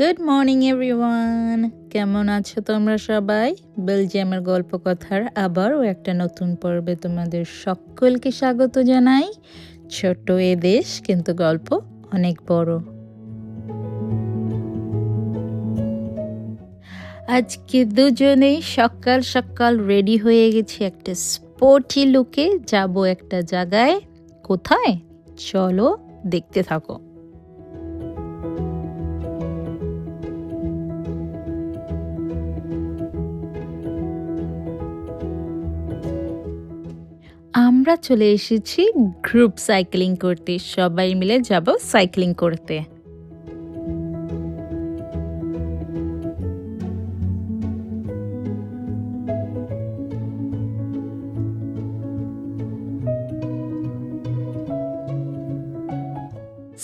Good morning everyone, কেমন আছো তোমরা সবাই? বেলজিয়ামের গল্প কথার আবারও একটা নতুন পর্বে তোমাদের সকলকে স্বাগত জানাই। ছোট্ট এ দেশ, কিন্তু গল্প অনেক বড়। আজকে দুজনেই সকাল সকাল রেডি হয়ে গেছি একটা স্পোর্টি লুকে, যাব একটা জায়গায়। কোথায়? চলো দেখতে থাকো। আমরা চলে এসেছি গ্রুপ সাইক্লিং করতে, সবাই মিলে যাব সাইক্লিং করতে।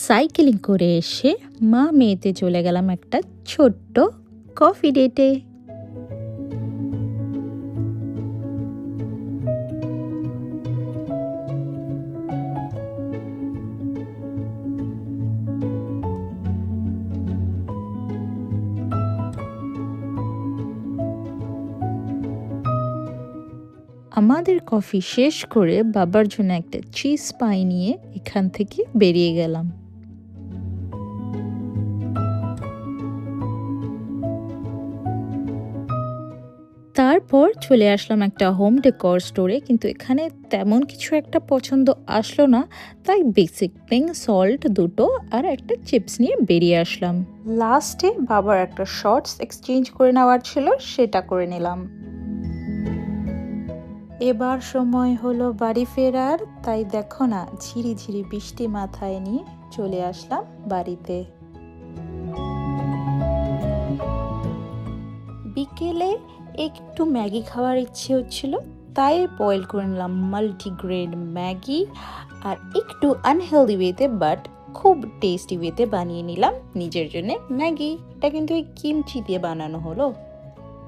সাইক্লিং করে এসে মা মেয়েতে চলে গেলাম একটা ছোট্ট কফি ডেটে। আমাদের কফি শেষ করে বাবার জন্য একটা চিজ পাই নিয়ে এখান থেকে বেরিয়ে গেলাম। তারপর চলে আসলাম একটা হোম ডেকর স্টোরে, কিন্তু এখানে তেমন কিছু একটা পছন্দ আসলো না, তাই বেসিক পিঙ্ক সল্ট দুটো আর একটা চিপস নিয়ে বেরিয়ে আসলাম। লাস্টে বাবার একটা শর্টস এক্সচেঞ্জ করে নেওয়ার ছিল, সেটা করে নিলাম। এবার সময় হলো বাড়ি ফেরার, তাই দেখো না ঝিরিঝিরি বৃষ্টি মাথায় নিয়ে চলে আসলাম বাড়িতে। বিকেলে একটু ম্যাগি খাওয়ার ইচ্ছে হচ্ছিল, তাই বয়েল করে নিলাম মাল্টিগ্রেন ম্যাগি আর একটু আনহেলদি ওয়েতে বাট খুব টেস্টি ওয়েতে বানিয়ে নিলাম নিজের জন্য ম্যাগি। এটা কিন্তু ওই কিমচি দিয়ে বানানো হলো।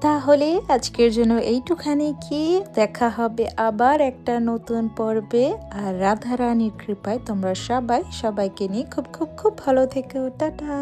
তাহলে আজকের জন্য এইটুখানি, কি দেখা হবে আবার একটা নতুন পর্বে। আর রাধারানীর কৃপায় তোমরা সবাইকে নিয়ে খুব খুব খুব ভালো থেকো। টাটা।